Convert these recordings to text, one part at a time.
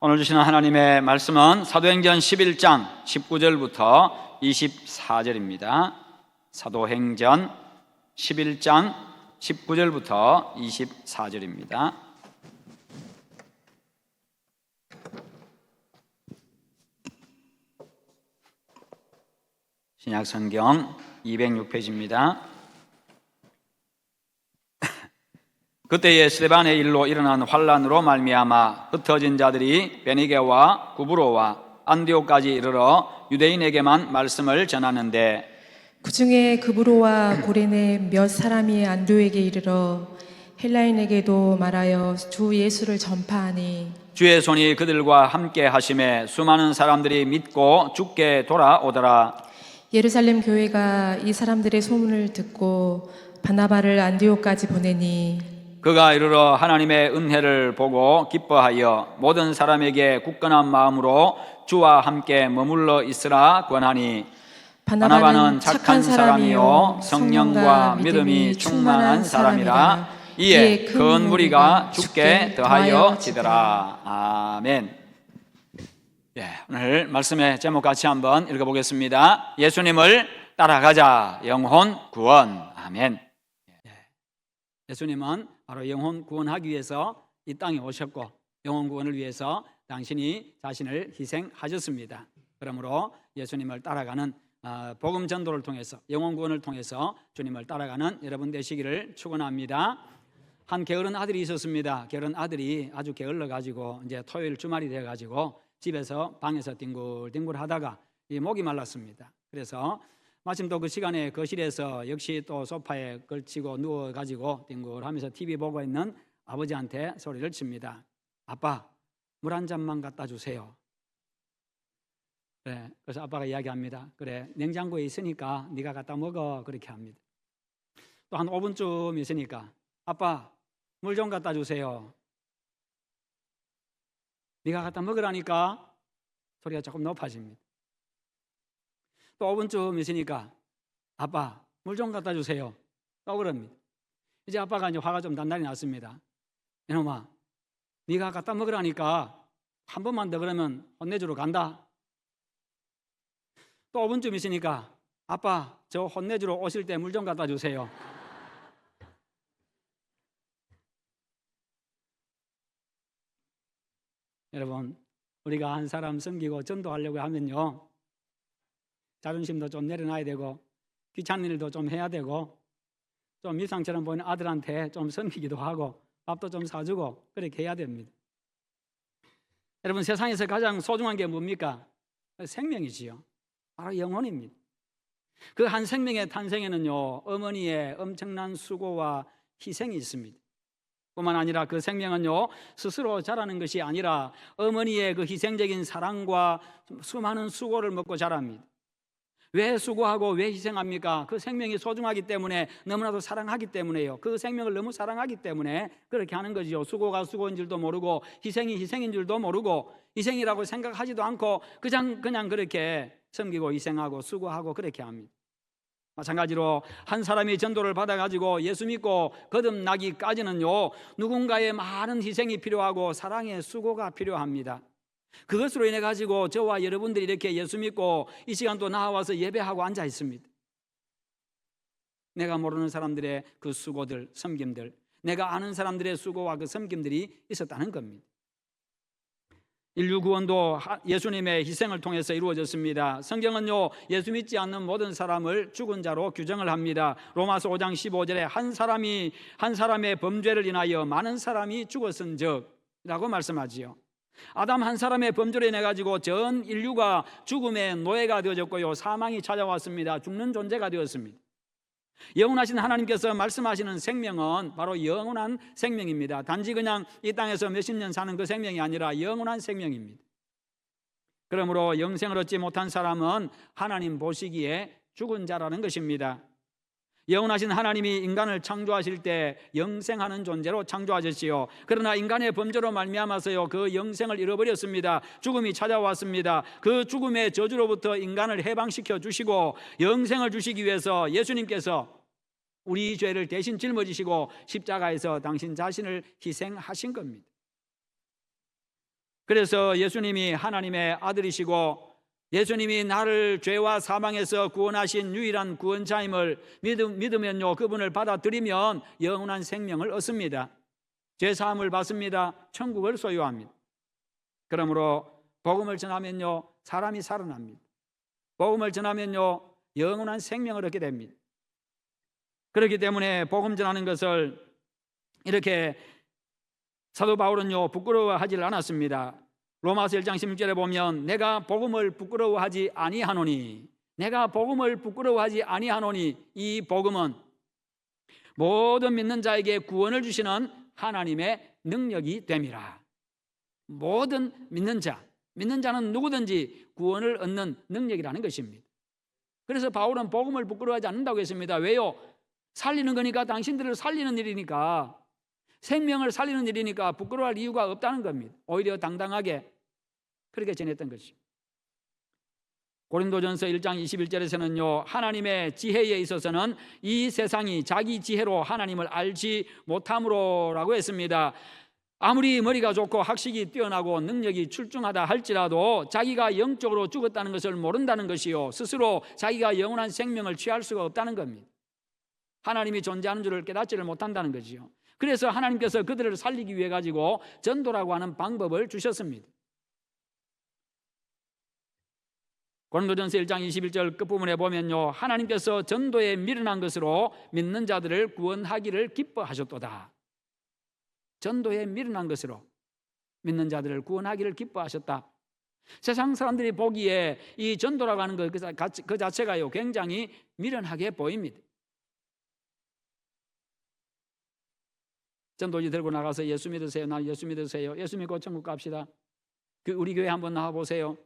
오늘 주시는 하나님의 말씀은 사도행전 11장 19절부터 24절입니다. 사도행전 11장 19절부터 24절입니다. 신약성경 206페이지입니다. 그때에 스데반의 일로 일어난 환란으로 말미암아 흩어진 자들이 베니게와 구브로와 안디옥까지 이르러 유대인에게만 말씀을 전하는데, 그 중에 구브로와 고레네 몇 사람이 안디옥에 이르러 헬라인에게도 말하여 주 예수를 전파하니, 주의 손이 그들과 함께 하심에 수많은 사람들이 믿고 주께 돌아오더라. 예루살렘 교회가 이 사람들의 소문을 듣고 바나바를 안디옥까지 보내니, 그가 이르러 하나님의 은혜를 보고 기뻐하여 모든 사람에게 굳건한 마음으로 주와 함께 머물러 있으라 권하니, 바나바는 착한 사람이요 성령과 믿음이 충만한 사람이라. 이에 큰 무리가 주께 더하여 지더라. 아멘. 오늘 말씀의 제목 같이 한번 읽어보겠습니다. 예수님을 따라가자, 영혼 구원. 아멘. 예수님은 바로 영혼 구원하기 위해서 이 땅에 오셨고, 영혼 구원을 위해서 당신이 자신을 희생하셨습니다. 그러므로 예수님을 따라가는 복음 전도를 통해서, 영혼 구원을 통해서 주님을 따라가는 여러분 되시기를 축원합니다. 한 게으른 아들이 있었습니다. 게으른 아들이 아주 게을러 가지고 이제 토요일 주말이 돼 가지고 집에서 방에서 뒹굴뒹굴 하다가 이 목이 말랐습니다. 그래서 마침 또 그 시간에 거실에서 역시 또 소파에 걸치고 누워가지고 뒹굴하면서 TV 보고 있는 아버지한테 소리를 칩니다. 아빠, 물 한 잔만 갖다 주세요. 그래, 그래서 아빠가 이야기합니다. 그래, 냉장고에 있으니까 네가 갖다 먹어. 그렇게 합니다. 또 한 5분쯤 있으니까 아빠, 물 좀 갖다 주세요. 네가 갖다 먹으라니까. 소리가 조금 높아집니다. 또 5분쯤 있으니까 아빠, 물 좀 갖다 주세요. 또 그럽니다. 이제 아빠가 이제 화가 좀 단단히 났습니다. 이놈아, 네가 갖다 먹으라니까 한 번만 더 그러면 혼내주러 간다. 또 5분쯤 있으니까 아빠, 저 혼내주러 오실 때 물 좀 갖다 주세요. 여러분, 우리가 한 사람 섬기고 전도하려고 하면요, 자존심도 좀 내려놔야 되고 귀찮은 일도 좀 해야 되고 좀 미상처럼 보이는 아들한테 좀 섬기기도 하고 밥도 좀 사주고 그렇게 해야 됩니다. 여러분, 세상에서 가장 소중한 게 뭡니까? 생명이지요. 바로 영혼입니다. 그 한 생명의 탄생에는요, 어머니의 엄청난 수고와 희생이 있습니다. 뿐만 아니라 그 생명은요, 스스로 자라는 것이 아니라 어머니의 그 희생적인 사랑과 수많은 수고를 먹고 자랍니다. 왜 수고하고 왜 희생합니까? 그 생명이 소중하기 때문에, 너무나도 사랑하기 때문에요. 그 생명을 너무 사랑하기 때문에 그렇게 하는 거죠. 수고가 수고인 줄도 모르고 희생이 희생인 줄도 모르고 희생이라고 생각하지도 않고 그냥 그렇게 섬기고 희생하고 수고하고 그렇게 합니다. 마찬가지로 한 사람이 전도를 받아가지고 예수 믿고 거듭나기까지는요, 누군가의 많은 희생이 필요하고 사랑의 수고가 필요합니다. 그것으로 인해 가지고 저와 여러분들이 이렇게 예수 믿고 이 시간 또 나와서 예배하고 앉아 있습니다. 내가 모르는 사람들의 그 수고들, 섬김들, 내가 아는 사람들의 수고와 그 섬김들이 있었다는 겁니다. 인류 구원도 예수님의 희생을 통해서 이루어졌습니다. 성경은요, 예수 믿지 않는 모든 사람을 죽은 자로 규정을 합니다. 로마서 5장 15절에 한 사람의 범죄를 인하여 많은 사람이 죽었은즉 라고 말씀하지요. 아담 한 사람의 범죄로 인해 가지고 전 인류가 죽음의 노예가 되어졌고요, 사망이 찾아왔습니다. 죽는 존재가 되었습니다. 영원하신 하나님께서 말씀하시는 생명은 바로 영원한 생명입니다. 단지 그냥 이 땅에서 몇십 년 사는 그 생명이 아니라 영원한 생명입니다. 그러므로 영생을 얻지 못한 사람은 하나님 보시기에 죽은 자라는 것입니다. 영원하신 하나님이 인간을 창조하실 때 영생하는 존재로 창조하셨지요. 그러나 인간의 범죄로 말미암아서요, 그 영생을 잃어버렸습니다. 죽음이 찾아왔습니다. 그 죽음의 저주로부터 인간을 해방시켜 주시고 영생을 주시기 위해서 예수님께서 우리 죄를 대신 짊어지시고 십자가에서 당신 자신을 희생하신 겁니다. 그래서 예수님이 하나님의 아들이시고 예수님이 나를 죄와 사망에서 구원하신 유일한 구원자임을 믿으면요, 그분을 받아들이면 영원한 생명을 얻습니다. 죄사함을 받습니다. 천국을 소유합니다. 그러므로 복음을 전하면요, 사람이 살아납니다. 복음을 전하면요, 영원한 생명을 얻게 됩니다. 그렇기 때문에 복음 전하는 것을 이렇게 사도 바울은요, 부끄러워하지 않았습니다. 로마서 1장 16절에 보면 내가 복음을 부끄러워하지 아니하노니, 내가 복음을 부끄러워하지 아니하노니, 이 복음은 모든 믿는 자에게 구원을 주시는 하나님의 능력이 됨이라. 모든 믿는 자는 누구든지 구원을 얻는 능력이라는 것입니다. 그래서 바울은 복음을 부끄러워하지 않는다고 했습니다. 왜요? 살리는 거니까, 당신들을 살리는 일이니까, 생명을 살리는 일이니까 부끄러워할 이유가 없다는 겁니다. 오히려 당당하게 그렇게 전했던 것이죠. 고린도전서 1장 21절에서는요, 하나님의 지혜에 있어서는 이 세상이 자기 지혜로 하나님을 알지 못함으로라고 했습니다. 아무리 머리가 좋고 학식이 뛰어나고 능력이 출중하다 할지라도 자기가 영적으로 죽었다는 것을 모른다는 것이요, 스스로 자기가 영원한 생명을 취할 수가 없다는 겁니다. 하나님이 존재하는 줄을 깨닫지를 못한다는 거지요. 그래서 하나님께서 그들을 살리기 위해 가지고 전도라고 하는 방법을 주셨습니다. 고린도전서 1장 21절 끝부분에 보면요, 하나님께서 전도에 미련한 것으로 믿는 자들을 구원하기를 기뻐하셨도다. 전도에 미련한 것으로 믿는 자들을 구원하기를 기뻐하셨다. 세상 사람들이 보기에 이 전도라고 하는 것 그 자체가요, 굉장히 미련하게 보입니다. 전도지 들고 나가서 예수 믿으세요, 나 예수 믿으세요, 예수 믿고 천국 갑시다, 우리 교회 한번 나와보세요,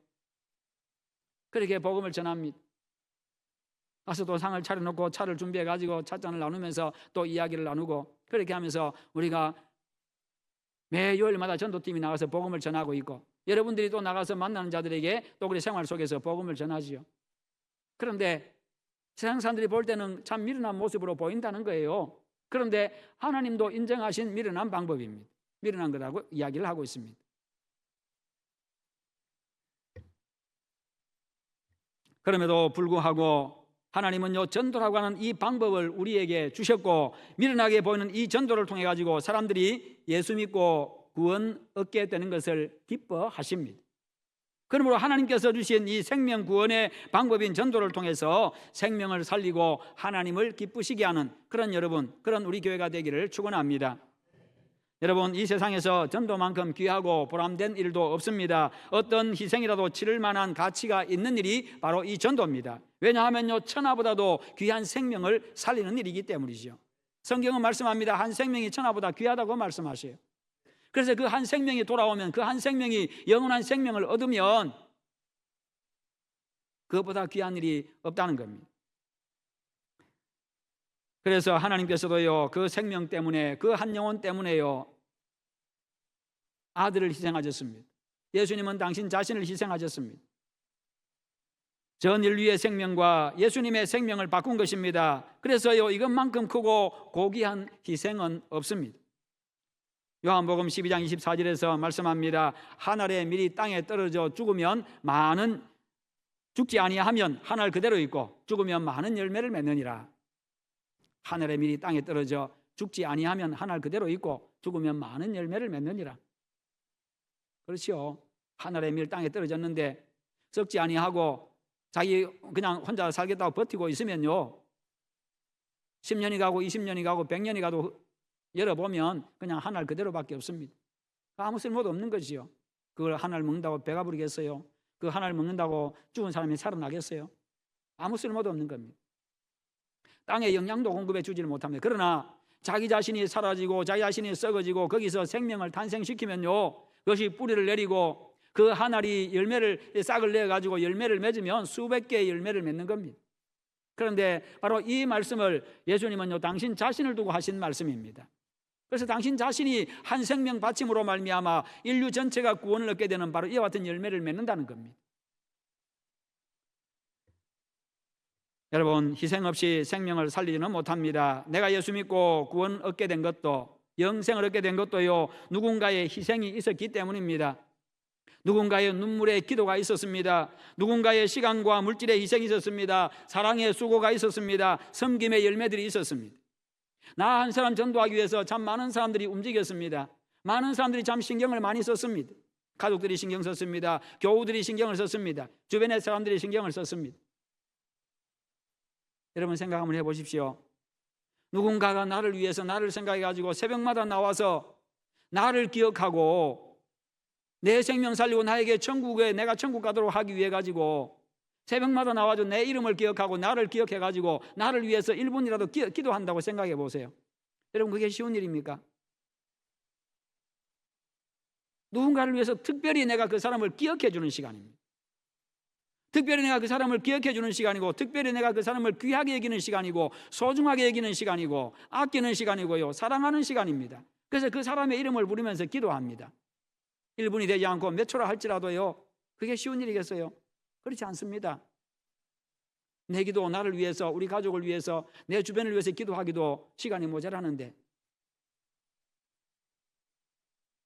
그렇게 복음을 전합니다. 가서 또 상을 차려놓고 차를 준비해가지고 찻잔을 나누면서 또 이야기를 나누고, 그렇게 하면서 우리가 매 요일마다 전도팀이 나가서 복음을 전하고 있고, 여러분들이 또 나가서 만나는 자들에게 또 우리 생활 속에서 복음을 전하지요. 그런데 세상 사람들이 볼 때는 참 미련한 모습으로 보인다는 거예요. 그런데 하나님도 인정하신 미련한 방법입니다. 미련한 거라고 이야기를 하고 있습니다. 그럼에도 불구하고 하나님은요, 전도라고 하는 이 방법을 우리에게 주셨고, 미련하게 보이는 이 전도를 통해 가지고 사람들이 예수 믿고 구원 얻게 되는 것을 기뻐하십니다. 그러므로 하나님께서 주신 이 생명 구원의 방법인 전도를 통해서 생명을 살리고 하나님을 기쁘시게 하는 그런 여러분, 그런 우리 교회가 되기를 축원합니다. 여러분, 이 세상에서 전도만큼 귀하고 보람된 일도 없습니다. 어떤 희생이라도 치를 만한 가치가 있는 일이 바로 이 전도입니다. 왜냐하면요, 천하보다도 귀한 생명을 살리는 일이기 때문이죠. 성경은 말씀합니다. 한 생명이 천하보다 귀하다고 말씀하셔요. 그래서 그 한 생명이 돌아오면, 그 한 생명이 영원한 생명을 얻으면 그것보다 귀한 일이 없다는 겁니다. 그래서 하나님께서도요, 그 생명 때문에, 그 한 영혼 때문에요, 아들을 희생하셨습니다. 예수님은 당신 자신을 희생하셨습니다. 전 인류의 생명과 예수님의 생명을 바꾼 것입니다. 그래서요, 이것만큼 크고 고귀한 희생은 없습니다. 요한복음 12장 24절에서 말씀합니다. 한 알의 밀이 땅에 떨어져 죽으면 죽지 아니하면 한 알 그대로 있고 죽으면 많은 열매를 맺느니라. 한 알의 밀이 땅에 떨어져 죽지 아니하면 한 알 그대로 있고 죽으면 많은 열매를 맺느니라. 그렇죠. 한 알의 밀 땅에 떨어졌는데 썩지 아니하고 자기 그냥 혼자 살겠다고 버티고 있으면요, 10년이 가고 20년이 가고 100년이 가도 열어보면 그냥 한 알 그대로밖에 없습니다. 아무 쓸모도 없는 것이요. 그걸 한 알 먹는다고 배가 부르겠어요? 그 한 알 먹는다고 죽은 사람이 살아나겠어요? 아무 쓸모도 없는 겁니다. 땅에 영양도 공급해 주지를 못합니다. 그러나 자기 자신이 사라지고 자기 자신이 썩어지고 거기서 생명을 탄생시키면요, 그것이 뿌리를 내리고 그 한 알이 싹을 내가지고 열매를 맺으면 수백 개의 열매를 맺는 겁니다. 그런데 바로 이 말씀을 예수님은요, 당신 자신을 두고 하신 말씀입니다. 그래서 당신 자신이 한 생명 바침으로 말미암아 인류 전체가 구원을 얻게 되는 바로 이와 같은 열매를 맺는다는 겁니다. 여러분, 희생 없이 생명을 살리지는 못합니다. 내가 예수 믿고 구원 얻게 된 것도, 영생을 얻게 된 것도요, 누군가의 희생이 있었기 때문입니다. 누군가의 눈물의 기도가 있었습니다. 누군가의 시간과 물질의 희생이 있었습니다. 사랑의 수고가 있었습니다. 섬김의 열매들이 있었습니다. 나 한 사람 전도하기 위해서 참 많은 사람들이 움직였습니다. 많은 사람들이 참 신경을 많이 썼습니다. 가족들이 신경 썼습니다. 교우들이 신경을 썼습니다. 주변의 사람들이 신경을 썼습니다. 여러분 생각 한번 해보십시오. 누군가가 나를 위해서 나를 생각해가지고 새벽마다 나와서 나를 기억하고 내 생명 살리고 나에게 내가 천국 가도록 하기 위해 가지고 새벽마다 나와서 내 이름을 기억하고 나를 기억해 가지고 나를 위해서 1분이라도 기도한다고 생각해 보세요. 여러분 그게 쉬운 일입니까? 누군가를 위해서 특별히 내가 그 사람을 기억해 주는 시간입니다. 특별히 내가 그 사람을 기억해 주는 시간이고, 특별히 내가 그 사람을 귀하게 여기는 시간이고, 소중하게 여기는 시간이고, 아끼는 시간이고요, 사랑하는 시간입니다. 그래서 그 사람의 이름을 부르면서 기도합니다. 1분이 되지 않고 몇 초라 할지라도요, 그게 쉬운 일이겠어요? 그렇지 않습니다. 내 기도, 나를 위해서, 우리 가족을 위해서, 내 주변을 위해서 기도하기도 시간이 모자라는데,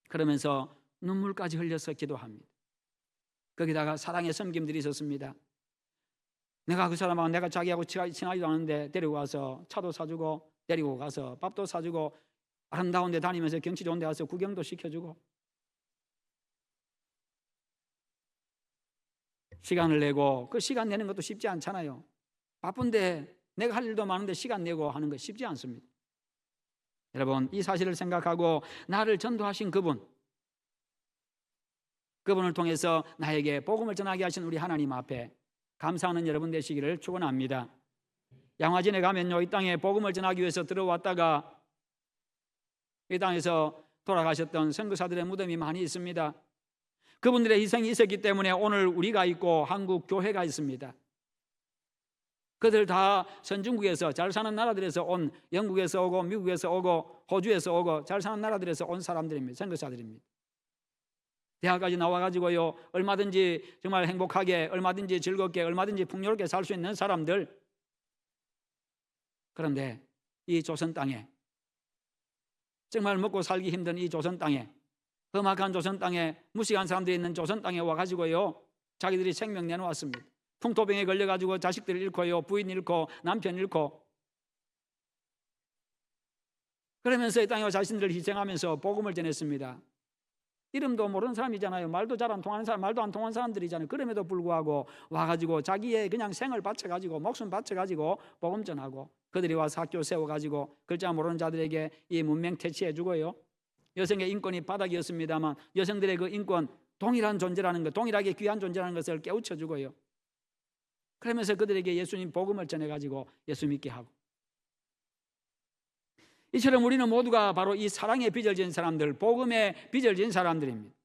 그러면서 눈물까지 흘려서 기도합니다. 거기다가 사랑의 섬김들이 있었습니다. 내가 그 사람하고 내가 자기하고 친하지도 않은데 데리고 가서 차도 사주고, 데리고 가서 밥도 사주고, 아름다운 데 다니면서 경치 좋은 데 가서 구경도 시켜주고, 시간을 내고, 그 시간 내는 것도 쉽지 않잖아요. 바쁜데 내가 할 일도 많은데 시간 내고 하는 거 쉽지 않습니다. 여러분 이 사실을 생각하고 나를 전도하신 그분을 통해서 나에게 복음을 전하게 하신 우리 하나님 앞에 감사하는 여러분 되시기를 축원합니다. 양화진에 가면요, 이 땅에 복음을 전하기 위해서 들어왔다가 이 땅에서 돌아가셨던 선교사들의 무덤이 많이 있습니다. 그분들의 희생이 있었기 때문에 오늘 우리가 있고 한국 교회가 있습니다. 그들 다 선진국에서 잘 사는 나라들에서 온, 영국에서 오고 미국에서 오고 호주에서 오고 잘 사는 나라들에서 온 사람들입니다. 선교사들입니다. 대학까지 나와가지고요, 얼마든지 정말 행복하게, 얼마든지 즐겁게, 얼마든지 풍요롭게 살 수 있는 사람들. 그런데 이 조선 땅에, 정말 먹고 살기 힘든 이 조선 땅에, 험악한 조선 땅에, 무식한 사람들이 있는 조선 땅에 와가지고요, 자기들이 생명 내놓았습니다. 풍토병에 걸려가지고 자식들을 잃고요, 부인 잃고 남편 잃고, 그러면서 이 땅에 자신들을 희생하면서 복음을 전했습니다. 이름도 모르는 사람이잖아요. 말도 잘 안 통하는 사람, 말도 안 통하는 사람들이잖아요. 그럼에도 불구하고 와가지고 자기의 그냥 생을 바쳐가지고, 목숨 바쳐가지고 복음 전하고, 그들이 와서 학교 세워가지고 글자 모르는 자들에게 이 문맹 퇴치해주고요, 여성의 인권이 바닥이었습니다만 여성들의 그 인권, 동일한 존재라는 것, 동일하게 귀한 존재라는 것을 깨우쳐주고요, 그러면서 그들에게 예수님 복음을 전해가지고 예수 믿게 하고, 이처럼 우리는 모두가 바로 이 사랑의 빚을 진 사람들, 복음의 빚을 진 사람들입니다.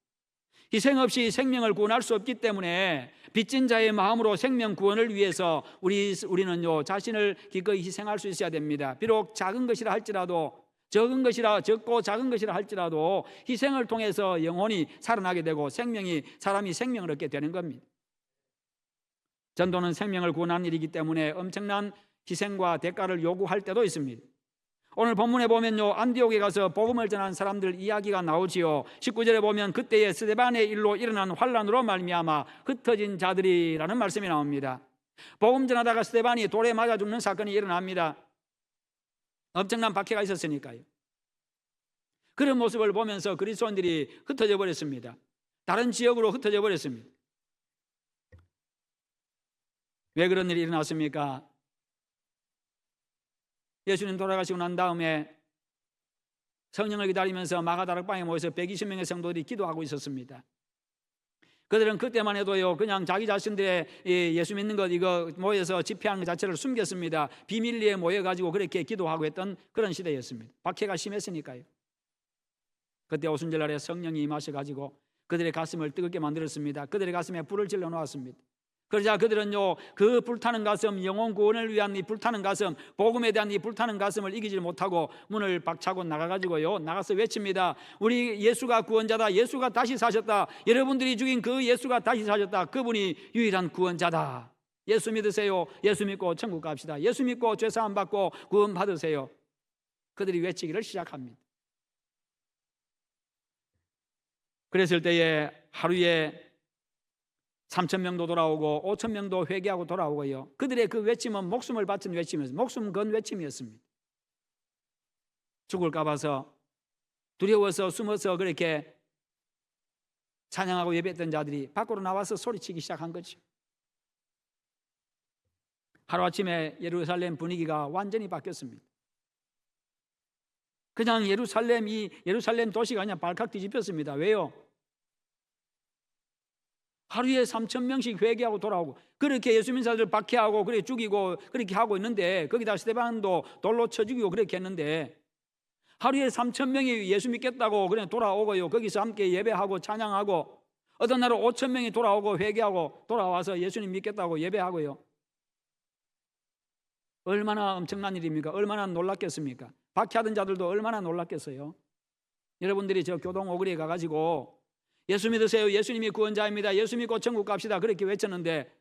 희생 없이 생명을 구원할 수 없기 때문에 빚진 자의 마음으로 생명 구원을 위해서 우리는요, 자신을 기꺼이 희생할 수 있어야 됩니다. 비록 작은 것이라 할지라도, 적고 작은 것이라 할지라도 희생을 통해서 영혼이 살아나게 되고 사람이 생명을 얻게 되는 겁니다. 전도는 생명을 구원하는 일이기 때문에 엄청난 희생과 대가를 요구할 때도 있습니다. 오늘 본문에 보면요, 안디옥에 가서 복음을 전한 사람들 이야기가 나오지요. 19절에 보면 그때의 스데반의 일로 일어난 환란으로 말미암아 흩어진 자들이라는 말씀이 나옵니다. 복음 전하다가 스데반이 돌에 맞아 죽는 사건이 일어납니다. 엄청난 박해가 있었으니까요. 그런 모습을 보면서 그리스도인들이 흩어져 버렸습니다. 다른 지역으로 흩어져 버렸습니다. 왜 그런 일이 일어났습니까? 예수님 돌아가시고 난 다음에 성령을 기다리면서 마가다락방에 모여서 120명의 성도들이 기도하고 있었습니다. 그들은 그때만 해도요, 그냥 자기 자신들의 예수 믿는 것 이거 모여서 집회하는 것 자체를 숨겼습니다. 비밀리에 모여가지고 그렇게 기도하고 했던 그런 시대였습니다. 박해가 심했으니까요. 그때 오순절날에 성령이 임하셔가지고 그들의 가슴을 뜨겁게 만들었습니다. 그들의 가슴에 불을 질러 놓았습니다. 그러자 그들은요, 그 불타는 가슴, 영혼 구원을 위한 이 불타는 가슴, 복음에 대한 이 불타는 가슴을 이기지 못하고 문을 박차고 나가가지고요, 나가서 외칩니다. 우리 예수가 구원자다. 예수가 다시 사셨다. 여러분들이 죽인 그 예수가 다시 사셨다. 그분이 유일한 구원자다. 예수 믿으세요. 예수 믿고 천국 갑시다. 예수 믿고 죄사함 받고 구원 받으세요. 그들이 외치기를 시작합니다. 그랬을 때에 하루에 3,000명도 돌아오고 5,000명도 회개하고 돌아오고요. 그들의 그 외침은 목숨을 바친 외침이었습니다. 목숨 건 외침이었습니다. 죽을까 봐서 두려워서 숨어서 그렇게 찬양하고 예배했던 자들이 밖으로 나와서 소리치기 시작한 거죠. 하루아침에 예루살렘 분위기가 완전히 바뀌었습니다. 그냥 예루살렘 도시가 그냥 발칵 뒤집혔습니다. 왜요? 하루에 3,000명씩 회개하고 돌아오고 그렇게 예수 믿는 자들 박해하고 그렇게 죽이고 그렇게 하고 있는데, 거기다 스데반도 돌로 쳐 죽이고 그렇게 했는데, 하루에 3,000명이 예수 믿겠다고 그냥 돌아오고요. 거기서 함께 예배하고 찬양하고, 어떤 날은 5,000명이 돌아오고 회개하고 돌아와서 예수님 믿겠다고 예배하고요. 얼마나 엄청난 일입니까? 얼마나 놀랐겠습니까? 박해하던 자들도 얼마나 놀랐겠어요? 여러분들이 저 교동 오거리에 가가지고 예수 믿으세요, 예수님이 구원자입니다, 예수 믿고 천국 갑시다 그렇게 외쳤는데,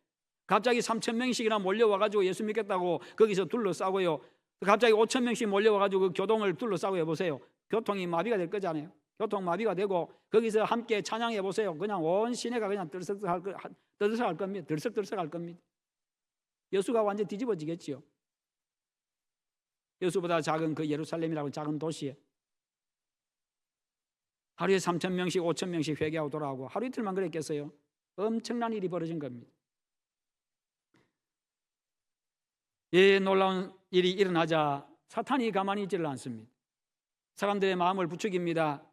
갑자기 3,000명씩이나 몰려와가지고 예수 믿겠다고 거기서 둘러싸고요. 갑자기 5,000명씩 몰려와가지고 그 교동을 둘러싸고 해보세요. 교통이 마비가 될 거잖아요. 교통 마비가 되고 거기서 함께 찬양해 보세요. 그냥 온 시내가 그냥 들썩할 겁니다. 들썩할 겁니다. 여수가 완전 뒤집어지겠지요. 여수보다 작은 그 예루살렘이라고 작은 도시에 하루에 3,000명씩 5,000명씩 회개하고 돌아오고 하루 이틀만 그랬겠어요? 엄청난 일이 벌어진 겁니다. 이 놀라운 일이 일어나자 사탄이 가만히 있지를 않습니다. 사람들의 마음을 부추깁니다.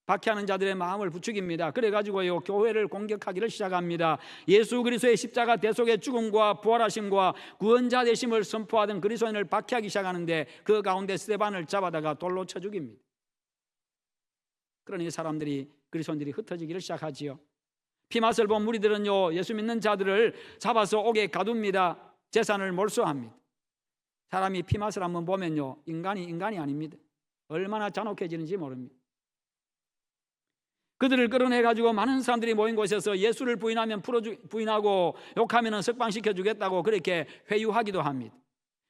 박해하는 자들의 마음을 부추깁니다. 그래가지고요, 교회를 공격하기를 시작합니다. 예수 그리스도의 십자가 대속의 죽음과 부활하심과 구원자 되심을 선포하던 그리스도인을 박해하기 시작하는데, 그 가운데 스데반을 잡아다가 돌로 쳐 죽입니다. 그러니 그리스도인들이 흩어지기를 시작하지요. 피맛을 본 무리들은요, 예수 믿는 자들을 잡아서 옥에 가둡니다. 재산을 몰수합니다. 사람이 피맛을 한번 보면요, 인간이 아닙니다. 얼마나 잔혹해지는지 모릅니다. 그들을 끌어내가지고 많은 사람들이 모인 곳에서 예수를 부인하고 욕하면 석방시켜 주겠다고 그렇게 회유하기도 합니다.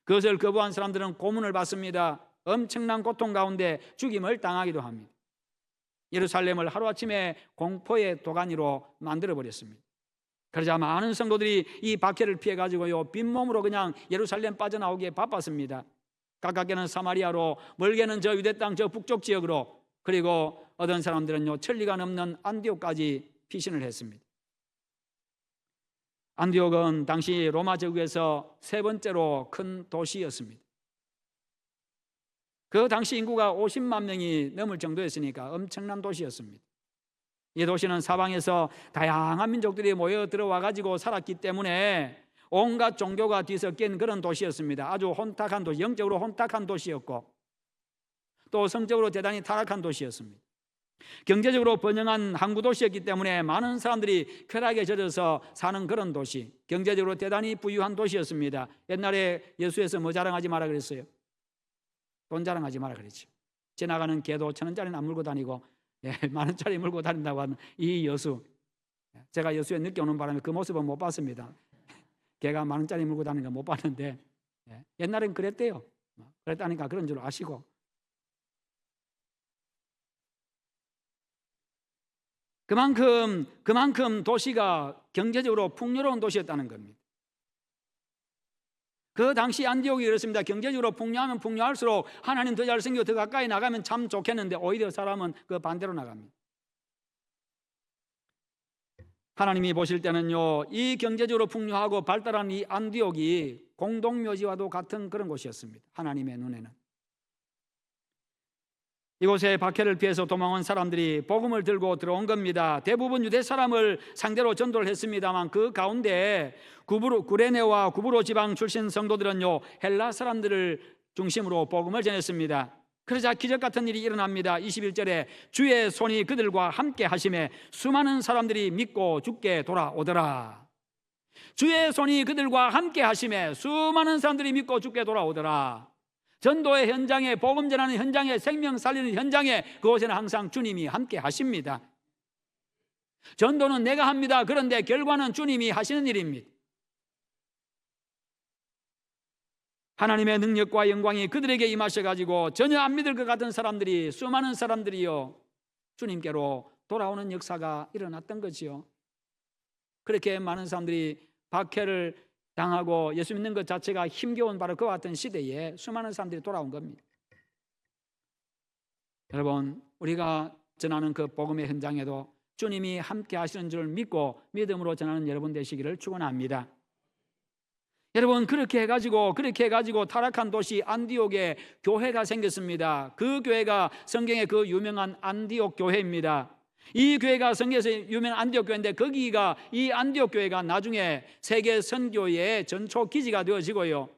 그것을 거부한 사람들은 고문을 받습니다. 엄청난 고통 가운데 죽임을 당하기도 합니다. 예루살렘을 하루아침에 공포의 도가니로 만들어버렸습니다. 그러자 많은 성도들이 이 박해를 피해가지고요, 빈몸으로 그냥 예루살렘 빠져나오기에 바빴습니다. 가깝게는 사마리아로, 멀게는 저 유대 땅 저 북쪽 지역으로, 그리고 어떤 사람들은요, 천리가 넘는 안디옥까지 피신을 했습니다. 안디옥은 당시 로마 제국에서 세 번째로 큰 도시였습니다. 그 당시 인구가 50만 명이 넘을 정도였으니까 엄청난 도시였습니다. 이 도시는 사방에서 다양한 민족들이 모여 들어와 가지고 살았기 때문에 온갖 종교가 뒤섞인 그런 도시였습니다. 아주 혼탁한 도시, 영적으로 혼탁한 도시였고, 또 성적으로 대단히 타락한 도시였습니다. 경제적으로 번영한 항구 도시였기 때문에 많은 사람들이 쾌락에 젖어서 사는 그런 도시, 경제적으로 대단히 부유한 도시였습니다. 옛날에 예수에서 뭐 자랑하지 마라 그랬어요? 돈 자랑하지 마라 그랬죠. 지나가는 개도 1,000원짜리는 안 물고 다니고 10,000원짜리 물고 다닌다고 하는 이 여수, 제가 여수에 늦게 오는 바람에 그 모습은 못 봤습니다. 개가 10,000원짜리 물고 다니는 건 못 봤는데, 옛날엔 그랬대요. 그랬다니까 그런 줄 아시고. 그만큼 도시가 경제적으로 풍요로운 도시였다는 겁니다. 그 당시 안디옥이 그렇습니다. 경제적으로 풍요하면 풍요할수록 하나님 더 잘생기고 더 가까이 나가면 참 좋겠는데, 오히려 사람은 그 반대로 나갑니다. 하나님이 보실 때는요, 이 경제적으로 풍요하고 발달한 이 안디옥이 공동묘지와도 같은 그런 곳이었습니다. 하나님의 눈에는. 이곳에 박해를 피해서 도망온 사람들이 복음을 들고 들어온 겁니다. 대부분 유대 사람을 상대로 전도를 했습니다만, 그 가운데 구레네와 구브로 지방 출신 성도들은요, 헬라 사람들을 중심으로 복음을 전했습니다. 그러자 기적 같은 일이 일어납니다. 21절에 주의 손이 그들과 함께 하심에 수많은 사람들이 믿고 죽게 돌아오더라. 주의 손이 그들과 함께 하심에 수많은 사람들이 믿고 죽게 돌아오더라. 전도의 현장에, 복음 전하는 현장에, 생명 살리는 현장에, 그곳에는 항상 주님이 함께 하십니다. 전도는 내가 합니다. 그런데 결과는 주님이 하시는 일입니다. 하나님의 능력과 영광이 그들에게 임하셔가지고 전혀 안 믿을 것 같은 사람들이, 수많은 사람들이요, 주님께로 돌아오는 역사가 일어났던 거지요. 그렇게 많은 사람들이 박해를 당하고 예수 믿는 것 자체가 힘겨운 바로 그와 같은 시대에 수많은 사람들이 돌아온 겁니다. 여러분, 우리가 전하는 그 복음의 현장에도 주님이 함께 하시는 줄 믿고 믿음으로 전하는 여러분 되시기를 축원합니다. 여러분, 그렇게 해가지고 타락한 도시 안디옥에 교회가 생겼습니다. 그 교회가 성경의 그 유명한 안디옥 교회입니다. 이 교회가 성경에서 유명한 안디옥 교회인데 거기가 이 안디옥 교회가 나중에 세계 선교의 전초 기지가 되어지고요.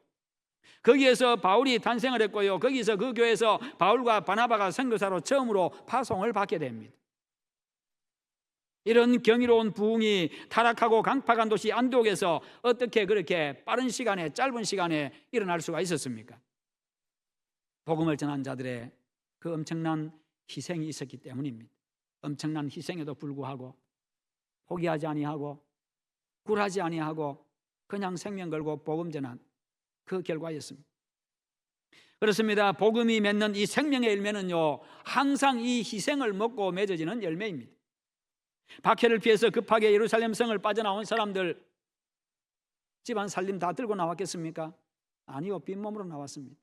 거기에서 바울이 탄생을 했고요. 거기서 그 교회에서 바울과 바나바가 선교사로 처음으로 파송을 받게 됩니다. 이런 경이로운 부흥이 타락하고 강팍한 도시 안디옥에서 어떻게 그렇게 빠른 시간에, 짧은 시간에 일어날 수가 있었습니까? 복음을 전한 자들의 그 엄청난 희생이 있었기 때문입니다. 엄청난 희생에도 불구하고 포기하지 아니하고 굴하지 아니하고 그냥 생명 걸고 복음 전한 그 결과였습니다. 그렇습니다. 복음이 맺는 이 생명의 열매는요, 항상 이 희생을 먹고 맺어지는 열매입니다. 박해를 피해서 급하게 예루살렘 성을 빠져나온 사람들, 집안 살림 다 들고 나왔겠습니까? 아니요, 빈몸으로 나왔습니다.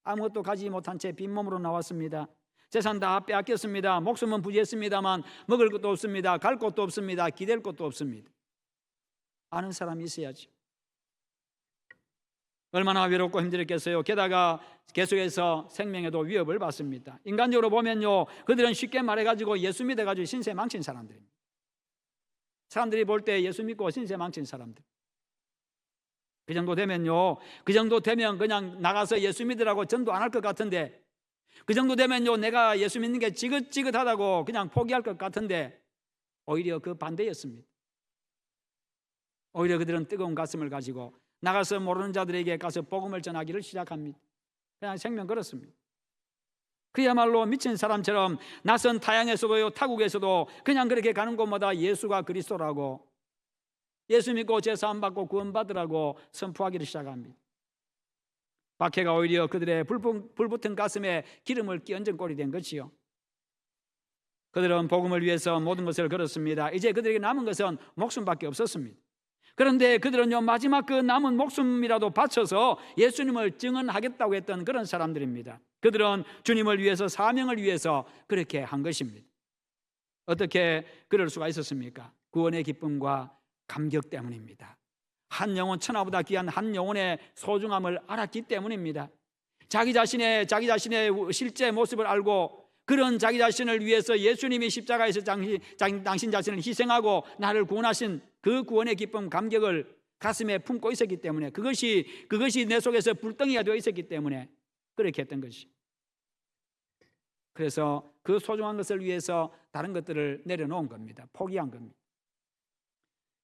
아무것도 가지지 못한 채 빈몸으로 나왔습니다. 재산 다 빼앗겼습니다. 목숨은 부지했습니다만 먹을 것도 없습니다. 갈 곳도 없습니다. 기댈 곳도 없습니다. 아는 사람이 있어야죠. 얼마나 외롭고 힘들었겠어요. 게다가 계속해서 생명에도 위협을 받습니다. 인간적으로 보면요, 그들은 쉽게 말해가지고 예수 믿어가지고 신세 망친 사람들입니다. 사람들이 볼 때 예수 믿고 신세 망친 사람들. 그 정도 되면요, 그 정도 되면 그냥 나가서 예수 믿으라고 전도 안 할 것 같은데, 그 정도 되면요, 내가 예수 믿는 게 지긋지긋하다고 그냥 포기할 것 같은데, 오히려 그 반대였습니다. 오히려 그들은 뜨거운 가슴을 가지고 나가서 모르는 자들에게 가서 복음을 전하기를 시작합니다. 그냥 생명 걸었습니다. 그야말로 미친 사람처럼 낯선 타양에서도 타국에서도 그냥 그렇게 가는 곳마다 예수가 그리스도라고, 예수 믿고 제사함 받고 구원받으라고 선포하기를 시작합니다. 박해가 오히려 그들의 불붙은 가슴에 기름을 끼얹은 꼴이 된 것이요, 그들은 복음을 위해서 모든 것을 걸었습니다. 이제 그들에게 남은 것은 목숨밖에 없었습니다. 그런데 그들은요, 마지막 그 남은 목숨이라도 바쳐서 예수님을 증언하겠다고 했던 그런 사람들입니다. 그들은 주님을 위해서, 사명을 위해서 그렇게 한 것입니다. 어떻게 그럴 수가 있었습니까? 구원의 기쁨과 감격 때문입니다. 한 영혼, 천하보다 귀한 한 영혼의 소중함을 알았기 때문입니다. 자기 자신의 실제 모습을 알고, 그런 자기 자신을 위해서 예수님이 십자가에서 당신 자신을 희생하고 나를 구원하신 그 구원의 기쁨, 감격을 가슴에 품고 있었기 때문에, 그것이 내 속에서 불덩이가 되어 있었기 때문에 그렇게 했던 것이. 그래서 그 소중한 것을 위해서 다른 것들을 내려놓은 겁니다. 포기한 겁니다.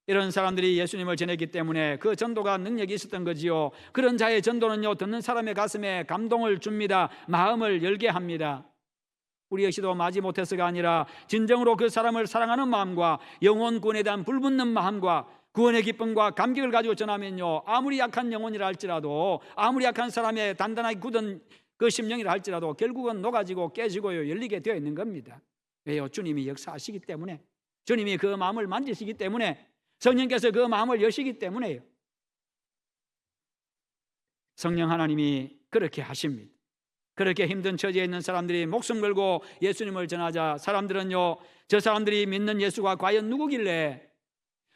이런 사람들이 예수님을 전했기 때문에 그 전도가 능력이 있었던 거지요. 그런 자의 전도는요, 듣는 사람의 가슴에 감동을 줍니다. 마음을 열게 합니다. 우리 역시도 마지못해서가 아니라 진정으로 그 사람을 사랑하는 마음과 영혼 구원에 대한 불붙는 마음과 구원의 기쁨과 감격을 가지고 전하면요, 아무리 약한 영혼이라 할지라도, 아무리 약한 사람의 단단하게 굳은 그 심령이라 할지라도 결국은 녹아지고 깨지고요, 열리게 되어 있는 겁니다. 왜요? 주님이 역사하시기 때문에, 주님이 그 마음을 만지시기 때문에, 성령께서 그 마음을 여시기 때문에요. 성령 하나님이 그렇게 하십니다. 그렇게 힘든 처지에 있는 사람들이 목숨 걸고 예수님을 전하자, 사람들은요, 저 사람들이 믿는 예수가 과연 누구길래,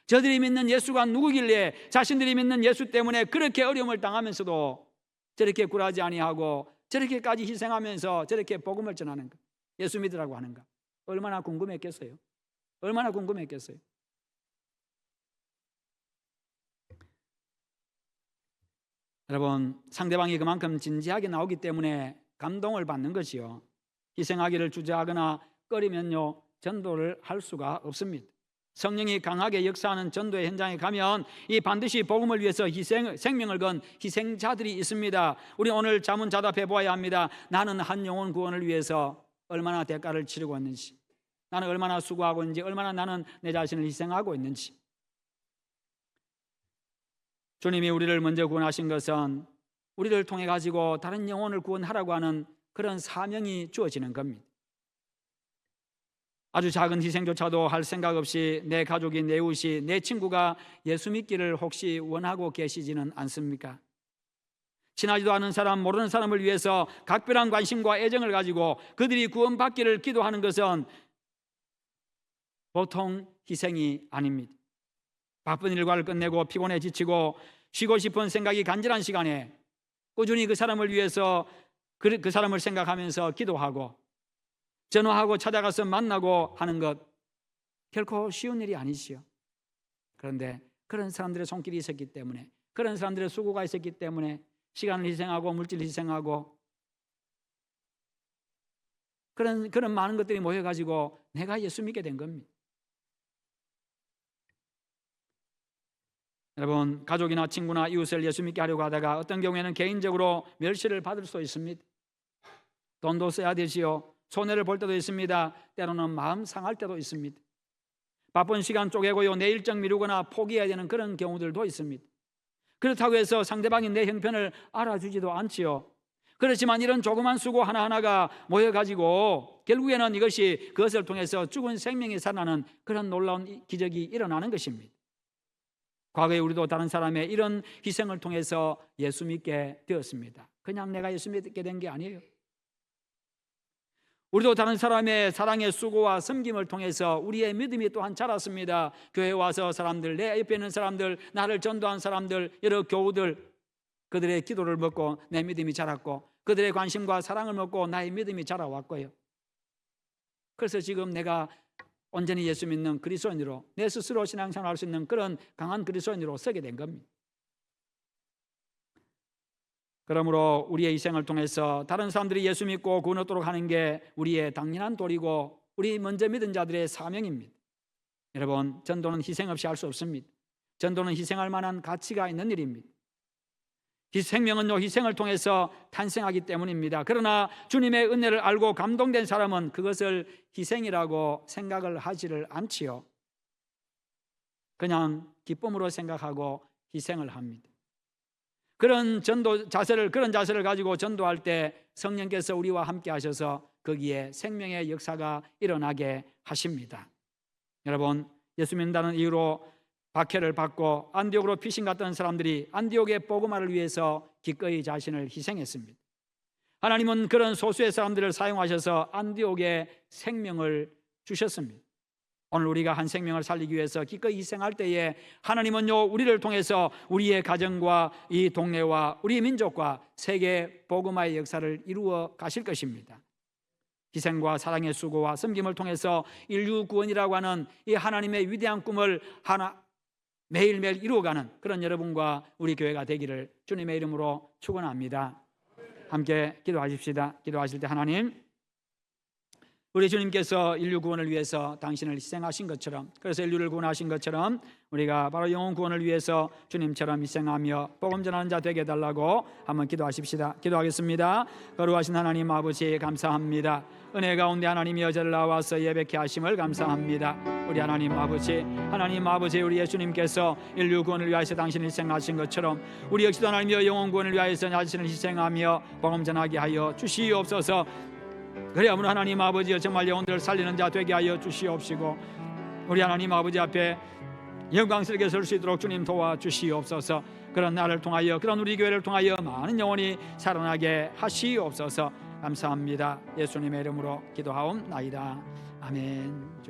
저들이 믿는 예수가 누구길래 자신들이 믿는 예수 때문에 그렇게 어려움을 당하면서도 저렇게 굴하지 아니하고 저렇게까지 희생하면서 저렇게 복음을 전하는가, 예수 믿으라고 하는가, 얼마나 궁금했겠어요. 얼마나 궁금했겠어요. 여러분, 상대방이 그만큼 진지하게 나오기 때문에 감동을 받는 것이요, 희생하기를 주저하거나 꺼리면요, 전도를 할 수가 없습니다. 성령이 강하게 역사하는 전도의 현장에 가면 이 반드시 복음을 위해서 생명을 건 희생자들이 있습니다. 우리 오늘 자문자답해 보아야 합니다. 나는 한 영혼 구원을 위해서 얼마나 대가를 치르고 있는지, 나는 얼마나 수고하고 있는지, 얼마나 나는 내 자신을 희생하고 있는지. 주님이 우리를 먼저 구원하신 것은 우리를 통해 가지고 다른 영혼을 구원하라고 하는 그런 사명이 주어지는 겁니다. 아주 작은 희생조차도 할 생각 없이 내 가족이, 내 이웃이, 내 친구가 예수 믿기를 혹시 원하고 계시지는 않습니까? 친하지도 않은 사람, 모르는 사람을 위해서 각별한 관심과 애정을 가지고 그들이 구원받기를 기도하는 것은 보통 희생이 아닙니다. 바쁜 일과를 끝내고 피곤해 지치고 쉬고 싶은 생각이 간절한 시간에 꾸준히 그 사람을 위해서 그 사람을 생각하면서 기도하고 전화하고 찾아가서 만나고 하는 것 결코 쉬운 일이 아니지요. 그런데 그런 사람들의 손길이 있었기 때문에, 그런 사람들의 수고가 있었기 때문에 시간을 희생하고 물질 희생하고 그런 많은 것들이 모여가지고 내가 예수 믿게 된 겁니다. 여러분, 가족이나 친구나 이웃을 예수 믿게 하려고 하다가 어떤 경우에는 개인적으로 멸시를 받을 수 있습니다. 돈도 써야 되지요. 손해를 볼 때도 있습니다. 때로는 마음 상할 때도 있습니다. 바쁜 시간 쪼개고요, 내 일정 미루거나 포기해야 되는 그런 경우들도 있습니다. 그렇다고 해서 상대방이 내 형편을 알아주지도 않지요. 그렇지만 이런 조그만 수고 하나하나가 모여가지고 결국에는 그것을 통해서 죽은 생명이 살아나는 그런 놀라운 기적이 일어나는 것입니다. 과거에 우리도 다른 사람의 이런 희생을 통해서 예수 믿게 되었습니다. 그냥 내가 예수 믿게 된 게 아니에요. 우리도 다른 사람의 사랑의 수고와 섬김을 통해서 우리의 믿음이 또한 자랐습니다. 교회에 와서 사람들, 내 옆에 있는 사람들, 나를 전도한 사람들, 여러 교우들, 그들의 기도를 먹고 내 믿음이 자랐고, 그들의 관심과 사랑을 먹고 나의 믿음이 자라왔고요. 그래서 지금 내가 온전히 예수 믿는 그리스도인으로, 내 스스로 신앙생활할 수 있는 그런 강한 그리스도인으로 서게 된 겁니다. 그러므로 우리의 희생을 통해서 다른 사람들이 예수 믿고 구원 얻도록 하는 게 우리의 당연한 도리고 우리 먼저 믿은 자들의 사명입니다. 여러분, 전도는 희생 없이 할 수 없습니다. 전도는 희생할 만한 가치가 있는 일입니다. 생명은요, 희생을 통해서 탄생하기 때문입니다. 그러나 주님의 은혜를 알고 감동된 사람은 그것을 희생이라고 생각을 하지를 않지요. 그냥 기쁨으로 생각하고 희생을 합니다. 그런 자세를 가지고 전도할 때 성령께서 우리와 함께 하셔서 거기에 생명의 역사가 일어나게 하십니다. 여러분, 예수 믿는다는 이유로 박해를 받고 안디옥으로 피신 갔던 사람들이 안디옥의 복음화를 위해서 기꺼이 자신을 희생했습니다. 하나님은 그런 소수의 사람들을 사용하셔서 안디옥에 생명을 주셨습니다. 오늘 우리가 한 생명을 살리기 위해서 기꺼이 희생할 때에 하나님은요, 우리를 통해서 우리의 가정과 이 동네와 우리 민족과 세계 복음화의 역사를 이루어 가실 것입니다. 희생과 사랑의 수고와 섬김을 통해서 인류 구원이라고 하는 이 하나님의 위대한 꿈을 매일매일 이루어가는 그런 여러분과 우리 교회가 되기를 주님의 이름으로 축원합니다. 함께 기도하십시다. 기도하실 때 하나님, 우리 주님께서 인류 구원을 위해서 당신을 희생하신 것처럼, 그래서 인류를 구원하신 것처럼 우리가 바로 영혼 구원을 위해서 주님처럼 희생하며 복음 전하는 자 되게 해달라고 한번 기도하십시다. 기도하겠습니다. 거룩하신 하나님 아버지, 감사합니다. 은혜 가운데 하나님이 여자를 나와서 예배케 하심을 감사합니다. 우리 하나님 아버지, 우리 예수님께서 인류 구원을 위하여서 당신을 희생하신 것처럼 우리 역시도 하나님이여 영혼 구원을 위하여서 자신을 희생하며 복음 전하게 하여 주시옵소서. 그래야만 하나님 아버지 정말 영혼들을 살리는 자 되게 하여 주시옵시고, 우리 하나님 아버지 앞에 영광스럽게 설 수 있도록 주님 도와주시옵소서. 그런 나를 통하여, 그런 우리 교회를 통하여 많은 영혼이 살아나게 하시옵소서. 감사합니다. 예수님의 이름으로 기도하옵나이다. 아멘.